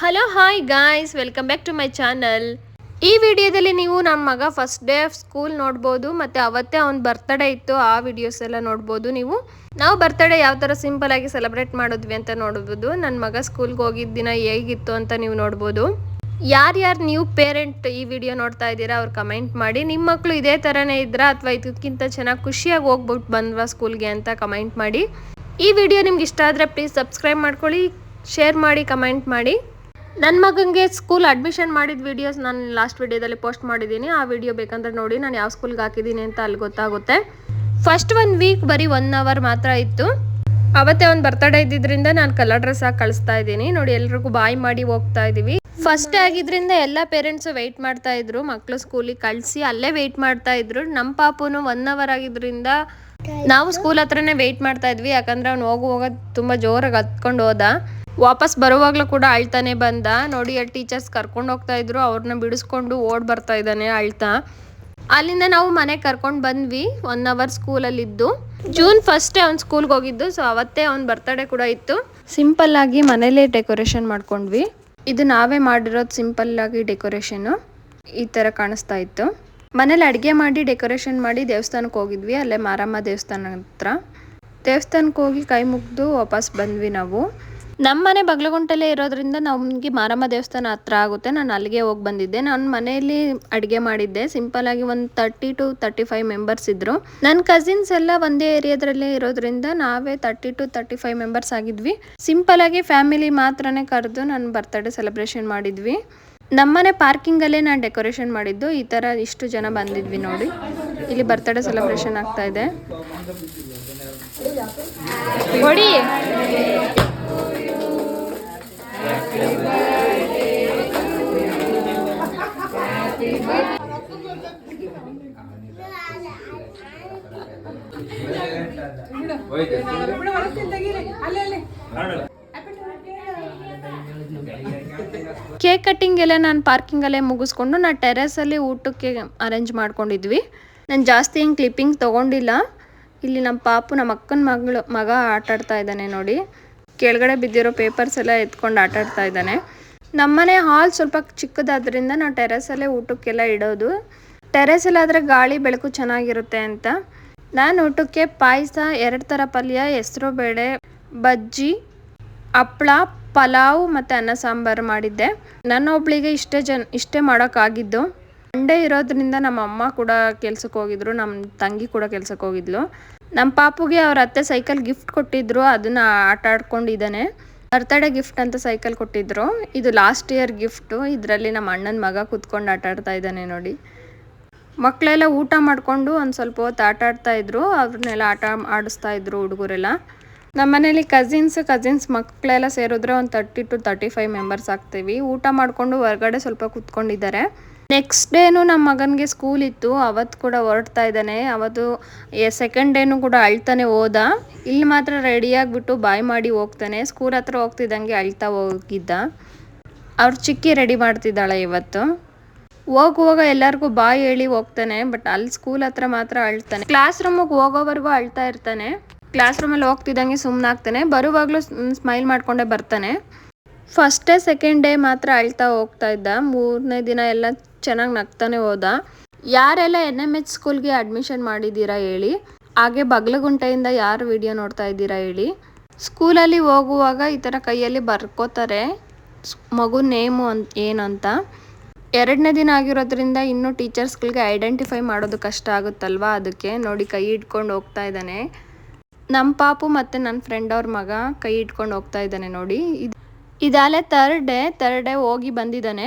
Hello hi guys, welcome back to my channel. ಈ ವಿಡಿಯೋದಲ್ಲಿ ನೀವು ನಮ್ಮ ಮಗ ಫಸ್ಟ್ ಡೇ ಆಫ್ ಸ್ಕೂಲ್ ನೋಡ್ಬೋದು, ಮತ್ತು ಅವತ್ತೇ ಅವ್ನ ಬರ್ತ್ಡೇ ಇತ್ತು. ಆ ವಿಡಿಯೋಸ್ ಎಲ್ಲ ನೋಡ್ಬೋದು. ನಾವು ಬರ್ತ್ಡೇ ಯಾವ ಥರ ಸಿಂಪಲ್ ಆಗಿ ಸೆಲೆಬ್ರೇಟ್ ಮಾಡಿದ್ವಿ ಅಂತ ನೋಡ್ಬೋದು. ನನ್ನ ಮಗ ಸ್ಕೂಲ್ಗೆ ಹೋಗಿದ್ದ ದಿನ ಹೇಗಿತ್ತು ಅಂತ ನೀವು ನೋಡ್ಬೋದು. ಯಾರ್ಯಾರು ನ್ಯೂ ಪೇರೆಂಟ್ ಈ ವಿಡಿಯೋ ನೋಡ್ತಾ ಇದ್ದೀರಾ ಅವ್ರು ಕಮೆಂಟ್ ಮಾಡಿ. ನಿಮ್ಮ ಮಕ್ಕಳು ಇದೇ ಥರನೇ ಇದ್ರಾ ಅಥವಾ ಇದಕ್ಕಿಂತ ಚೆನ್ನಾಗಿ ಖುಷಿಯಾಗಿ ಹೋಗ್ಬಿಟ್ಟು ಬಂದ್ವಾ ಸ್ಕೂಲ್ಗೆ ಅಂತ ಕಮೆಂಟ್ ಮಾಡಿ. ಈ ವಿಡಿಯೋ ನಿಮ್ಗೆ ಇಷ್ಟ ಆದರೆ ಪ್ಲೀಸ್ ಸಬ್ಸ್ಕ್ರೈಬ್ ಮಾಡ್ಕೊಳ್ಳಿ, ಶೇರ್ ಮಾಡಿ, ಕಮೆಂಟ್ ಮಾಡಿ. ನನ್ನ ಮಗನಿಗೆ ಸ್ಕೂಲ್ ಅಡ್ಮಿಷನ್ ಮಾಡಿದ ವೀಡಿಯೋಸ್ ನಾನು ಲಾಸ್ಟ್ ವಿಡಿಯೋದಲ್ಲಿ ಪೋಸ್ಟ್ ಮಾಡಿದ್ದೀನಿ. ಆ ವಿಡಿಯೋ ಬೇಕಂದ್ರೆ ನೋಡಿ, ನಾನು ಯಾವ ಸ್ಕೂಲ್ಗೆ ಹಾಕಿದ್ದೀನಿ ಅಂತ ಅಲ್ಲಿ ಗೊತ್ತಾಗುತ್ತೆ. ಫಸ್ಟ್ 1 ವೀಕ್ ಬರೀ 1 ಅವರ್ ಮಾತ್ರ ಇತ್ತು. ಅವತ್ತೇ ಒಂದು ಬರ್ತಡೇ ಇದ್ದಿದ್ದರಿಂದ ನಾನು ಕಲರ್ ಡ್ರೆಸ್ ಹಾಕಿ ಕಳಿಸ್ತಾ ಇದ್ದೀನಿ. ನೋಡಿ, ಎಲ್ರಿಗೂ ಬಾಯ್ ಮಾಡಿ ಹೋಗ್ತಾ ಇದ್ದೀವಿ. ಫಸ್ಟ್ ಆಗಿದ್ರಿಂದ ಎಲ್ಲ ಪೇರೆಂಟ್ಸು ವೆಯ್ಟ್ ಮಾಡ್ತಾ ಇದ್ರು, ಮಕ್ಕಳು ಸ್ಕೂಲಿಗೆ ಕಳಿಸಿ ಅಲ್ಲೇ ವೆಯ್ಟ್ ಮಾಡ್ತಾ ಇದ್ರು. ನಮ್ಮ ಪಾಪುನು 1 ಅವರ್ ಆಗಿದ್ರಿಂದ ನಾವು ಸ್ಕೂಲ್ ಹತ್ರನೇ ವೆಯ್ಟ್ ಮಾಡ್ತಾ ಇದ್ವಿ. ಯಾಕಂದ್ರೆ ಅವ್ನು ಹೋಗುವಾಗ ತುಂಬ ಜೋರಾಗಿ ಹತ್ಕೊಂಡು ಹೋದ. ವಾಪಸ್ ಬರುವಾಗಲೂ ಕೂಡ ಅಳ್ತಾನೆ ಬಂದ. ನೋಡಿ, ಟೀಚರ್ಸ್ ಕರ್ಕೊಂಡು ಹೋಗ್ತಾ ಇದ್ರು, ಅವ್ರನ್ನ ಬಿಡಿಸ್ಕೊಂಡು ಓಡ್ ಬರ್ತಾ ಇದ್ದಾನೆ ಅಳ್ತಾ. ಅಲ್ಲಿಂದ ನಾವು ಮನೆಗೆ ಕರ್ಕೊಂಡು ಬಂದ್ವಿ. 1 ಅವರ್ ಸ್ಕೂಲಲ್ಲಿದ್ದು. ಜೂನ್ 1 ಅವ್ನು ಸ್ಕೂಲ್ಗೆ ಹೋಗಿದ್ದು. ಸೊ ಅವತ್ತೇ ಅವ್ನ ಬರ್ತಡೇ ಕೂಡ ಇತ್ತು. ಸಿಂಪಲ್ ಆಗಿ ಮನೇಲೇ ಡೆಕೋರೇಷನ್ ಮಾಡ್ಕೊಂಡ್ವಿ. ಇದು ನಾವೇ ಮಾಡಿರೋದು ಸಿಂಪಲ್ ಆಗಿ ಡೆಕೋರೇಷನ್ನು. ಈ ಥರ ಕಾಣಿಸ್ತಾ ಇತ್ತು. ಮನೇಲಿ ಅಡುಗೆ ಮಾಡಿ ಡೆಕೋರೇಷನ್ ಮಾಡಿ ದೇವಸ್ಥಾನಕ್ಕೆ ಹೋಗಿದ್ವಿ. ಅಲ್ಲೇ ಮಾರಮ್ಮ ದೇವಸ್ಥಾನ ಹತ್ರ. ದೇವಸ್ಥಾನಕ್ಕೆ ಹೋಗಿ ಕೈ ಮುಗಿದು ವಾಪಸ್ ಬಂದ್ವಿ ನಾವು. ನಮ್ಮ ಮನೆ ಬಗ್ಲಗುಂಟಲ್ಲೇ ಇರೋದ್ರಿಂದ ನಮಗೆ ಮಾರಮ್ಮ ದೇವಸ್ಥಾನ ಹತ್ರ ಆಗುತ್ತೆ. ನಾನು ಅಲ್ಲಿಗೆ ಹೋಗಿ ಬಂದಿದ್ದೆ. ನಾನು ಮನೆಯಲ್ಲಿ ಅಡುಗೆ ಮಾಡಿದ್ದೆ. ಸಿಂಪಲ್ಲಾಗಿ ಒಂದು 30 to 35 ಮೆಂಬರ್ಸ್ ಇದ್ದರು. ನನ್ನ ಕಸಿನ್ಸ್ ಎಲ್ಲ ಒಂದೇ ಏರಿಯಾದ್ರಲ್ಲೇ ಇರೋದ್ರಿಂದ ನಾವೇ 30 to 35 ಮೆಂಬರ್ಸ್ ಆಗಿದ್ವಿ. ಸಿಂಪಲ್ಲಾಗಿ ಫ್ಯಾಮಿಲಿ ಮಾತ್ರನೇ ಕರೆದು ನನ್ನ ಬರ್ತಡೇ ಸೆಲೆಬ್ರೇಷನ್ ಮಾಡಿದ್ವಿ. ನಮ್ಮನೆ ಪಾರ್ಕಿಂಗಲ್ಲೇ ನಾನು ಡೆಕೋರೇಷನ್ ಮಾಡಿದ್ದು. ಈ ಥರ ಇಷ್ಟು ಜನ ಬಂದಿದ್ವಿ. ನೋಡಿ, ಇಲ್ಲಿ ಬರ್ತಡೇ ಸೆಲೆಬ್ರೇಷನ್ ಆಗ್ತಾ ಇದೆ. ಕೊಡಿ. ಕೇಕ್ ಕಟ್ಟಿಂಗ್ ಎಲ್ಲ ನಾನು ಪಾರ್ಕಿಂಗಲ್ಲೇ ಮುಗಿಸ್ಕೊಂಡು ನಾನು ಟೆರೆಸಲ್ಲಿ ಊಟಕ್ಕೆ ಅರೇಂಜ್ ಮಾಡ್ಕೊಂಡಿದ್ವಿ. ನಾನು ಜಾಸ್ತಿ ಹಿಂಗೆ ಕ್ಲಿಪ್ಪಿಂಗ್ಸ್ ತೊಗೊಂಡಿಲ್ಲ. ಇಲ್ಲಿ ನಮ್ಮ ಪಾಪು, ನಮ್ಮ ಅಕ್ಕನ ಮಗ ಆಟಾಡ್ತಾ ಇದ್ದಾನೆ. ನೋಡಿ, ಕೆಳಗಡೆ ಬಿದ್ದಿರೋ ಪೇಪರ್ಸ್ ಎಲ್ಲ ಎತ್ಕೊಂಡು ಆಟಾಡ್ತಾ ಇದ್ದಾನೆ. ನಮ್ಮನೆ ಹಾಲ್ ಸ್ವಲ್ಪ ಚಿಕ್ಕದಾದ್ರಿಂದ ನಾವು ಟೆರೆಸಲ್ಲೇ ಊಟಕ್ಕೆಲ್ಲ ಇಡೋದು. ಟೆರೆಸಲ್ಲಾದರೆ ಗಾಳಿ ಬೆಳಕು ಚೆನ್ನಾಗಿರುತ್ತೆ ಅಂತ. ನಾನು ಊಟಕ್ಕೆ ಪಾಯಸ, 2 ಥರ ಪಲ್ಯ, ಹೆಸರು ಬೇಳೆ, ಬಜ್ಜಿ, ಹಪ್ಪಳ, ಪಲಾವ್ ಮತ್ತು ಅನ್ನ ಸಾಂಬಾರು ಮಾಡಿದ್ದೆ. ನನ್ನೊಬ್ಳಿಗೆ ಇಷ್ಟೇ ಮಾಡೋಕ್ಕಾಗಿದ್ದು. ಸಂಡೇ ಇರೋದ್ರಿಂದ ನಮ್ಮ ಅಮ್ಮ ಕೂಡ ಕೆಲ್ಸಕ್ಕೆ ಹೋಗಿದ್ರು, ನಮ್ಮ ತಂಗಿ ಕೂಡ ಕೆಲ್ಸಕ್ಕೆ ಹೋಗಿದ್ಲು. ನಮ್ಮ ಪಾಪುಗೆ ಅವ್ರ ಅತ್ತೆ ಸೈಕಲ್ ಗಿಫ್ಟ್ ಕೊಟ್ಟಿದ್ರು, ಅದನ್ನು ಆಟ ಆಡ್ಕೊಂಡಿದ್ದಾನೆ. ಬರ್ತಡೇ ಗಿಫ್ಟ್ ಅಂತ ಸೈಕಲ್ ಕೊಟ್ಟಿದ್ರು. ಇದು ಲಾಸ್ಟ್ ಇಯರ್ ಗಿಫ್ಟು. ಇದರಲ್ಲಿ ನಮ್ಮ ಅಣ್ಣನ ಮಗ ಕೂತ್ಕೊಂಡು ಆಟ ಆಡ್ತಾ ಇದ್ದಾನೆ. ನೋಡಿ, ಮಕ್ಕಳೆಲ್ಲ ಊಟ ಮಾಡಿಕೊಂಡು ಒಂದು ಸ್ವಲ್ಪ ಹೊತ್ತು ಆಟ ಆಡ್ತಾ ಇದ್ರು. ಅವ್ರನ್ನೆಲ್ಲ ಆಡಿಸ್ತಾ ಇದ್ರು ಹುಡುಗರೆಲ್ಲ. ನಮ್ಮ ಮನೇಲಿ ಕಸಿನ್ಸ್ ಮಕ್ಕಳೆಲ್ಲ ಸೇರಿದ್ರೆ ಒಂದು 30 to 35 ಮೆಂಬರ್ಸ್ ಆಗ್ತೀವಿ. ಊಟ ಮಾಡಿಕೊಂಡು ಹೊರಗಡೆ ಸ್ವಲ್ಪ ಕೂತ್ಕೊಂಡಿದ್ದಾರೆ. ನೆಕ್ಸ್ಟ್ ಡೇನು ನಮ್ಮ ಮಗನಿಗೆ ಸ್ಕೂಲ್ ಇತ್ತು. ಅವತ್ತು ಕೂಡ ಹೊರಡ್ತಾ ಇದ್ದಾನೆ. ಅವತ್ತು ಸೆಕೆಂಡ್ ಡೇನು ಕೂಡ ಅಳ್ತಾನೆ ಹೋದ. ಇಲ್ಲಿ ಮಾತ್ರ ರೆಡಿಯಾಗಿಬಿಟ್ಟು ಬಾಯ್ ಮಾಡಿ ಹೋಗ್ತಾನೆ. ಸ್ಕೂಲ್ ಹತ್ರ ಹೋಗ್ತಿದ್ದಂಗೆ ಅಳ್ತಾ ಹೋಗಿದ್ದ. ಅವ್ರ ಚಿಕ್ಕಿ ರೆಡಿ ಮಾಡ್ತಿದ್ದಾಳೆ ಇವತ್ತು. ಹೋಗುವಾಗ ಎಲ್ಲರಿಗೂ ಬಾಯ್ ಹೇಳಿ ಹೋಗ್ತಾನೆ. ಬಟ್ ಅಲ್ಲಿ ಸ್ಕೂಲ್ ಹತ್ರ ಮಾತ್ರ ಅಳ್ತಾನೆ. ಕ್ಲಾಸ್ ರೂಮಿಗೆ ಹೋಗೋವರೆಗೂ ಅಳ್ತಾ ಇರ್ತಾನೆ. ಕ್ಲಾಸ್ ರೂಮಲ್ಲಿ ಹೋಗ್ತಿದ್ದಂಗೆ ಸುಮ್ಮನಾಗ್ತಾನೆ. ಬರುವಾಗಲೂ ಸ್ಮೈಲ್ ಮಾಡಿಕೊಂಡೇ ಬರ್ತಾನೆ. ಫಸ್ಟ್ ಡೇ ಸೆಕೆಂಡ್ ಡೇ ಮಾತ್ರ ಅಳ್ತಾ ಹೋಗ್ತಾ ಇದ್ದ. 3ನೇ ದಿನ ಎಲ್ಲ ಚೆನ್ನಾಗಿ ನಗ್ತಾನೆ ಹೋದ. ಯಾರೆಲ್ಲ NMH ಸ್ಕೂಲ್ಗೆ ಅಡ್ಮಿಷನ್ ಮಾಡಿದ್ದೀರಾ ಹೇಳಿ. ಹಾಗೆ ಬಗ್ಲಗುಂಟೆಯಿಂದ ಯಾರು ವಿಡಿಯೋ ನೋಡ್ತಾ ಇದ್ದೀರಾ ಹೇಳಿ. ಸ್ಕೂಲಲ್ಲಿ ಹೋಗುವಾಗ ಈ ಥರ ಕೈಯಲ್ಲಿ ಬರ್ಕೋತಾರೆ ಮಗು ನೇಮು ಏನು ಅಂತ. 2ನೇ ದಿನ ಆಗಿರೋದ್ರಿಂದ ಇನ್ನೂ ಟೀಚರ್ಸ್ಗಳಿಗೆ ಐಡೆಂಟಿಫೈ ಮಾಡೋದು ಕಷ್ಟ ಆಗುತ್ತಲ್ವಾ, ಅದಕ್ಕೆ. ನೋಡಿ, ಕೈ ಇಟ್ಕೊಂಡು ಹೋಗ್ತಾ ಇದ್ದಾನೆ. ನಮ್ಮ ಪಾಪು ಮತ್ತು ನನ್ನ ಫ್ರೆಂಡ್ ಅವ್ರ ಮಗ ಕೈ ಇಟ್ಕೊಂಡು ಹೋಗ್ತಾ ಇದ್ದಾನೆ. ನೋಡಿ, ಇದಾಲೆ ಥರ್ಡ್ ಡೇ ಹೋಗಿ ಬಂದಿದ್ದಾನೆ.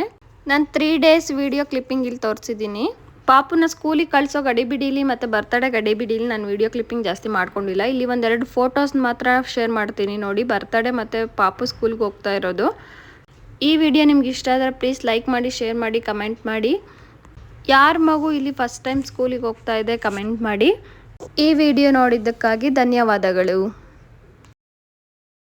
ನಾನು 3 days ವಿಡಿಯೋ ಕ್ಲಿಪ್ಪಿಂಗ್ ಇಲ್ಲಿ ತೋರಿಸಿದ್ದೀನಿ. ಪಾಪುನ ಸ್ಕೂಲಿಗೆ ಕಳಿಸೋ ಗಡಿಬಿಡೀಲಿ ಮತ್ತು ಬರ್ತಡೇ ಗಡಿಬಿಡೀಲಿ ನಾನು ವಿಡಿಯೋ ಕ್ಲಿಪ್ಪಿಂಗ್ ಜಾಸ್ತಿ ಮಾಡ್ಕೊಂಡಿಲ್ಲ. ಇಲ್ಲಿ 1-2 ಫೋಟೋಸ್ ಮಾತ್ರ ಶೇರ್ ಮಾಡ್ತೀನಿ. ನೋಡಿ, ಬರ್ತಡೇ ಮತ್ತು ಪಾಪು ಸ್ಕೂಲ್ಗೆ ಹೋಗ್ತಾ ಇರೋದು. ಈ ವಿಡಿಯೋ ನಿಮ್ಗೆ ಇಷ್ಟ ಆದರೆ ಪ್ಲೀಸ್ ಲೈಕ್ ಮಾಡಿ, ಶೇರ್ ಮಾಡಿ, ಕಮೆಂಟ್ ಮಾಡಿ. ಯಾರ ಮಗು ಇಲ್ಲಿ ಫಸ್ಟ್ ಟೈಮ್ ಸ್ಕೂಲಿಗೆ ಹೋಗ್ತಾ ಇದೆ ಕಮೆಂಟ್ ಮಾಡಿ. ಈ ವಿಡಿಯೋ ನೋಡಿದ್ದಕ್ಕಾಗಿ ಧನ್ಯವಾದಗಳು.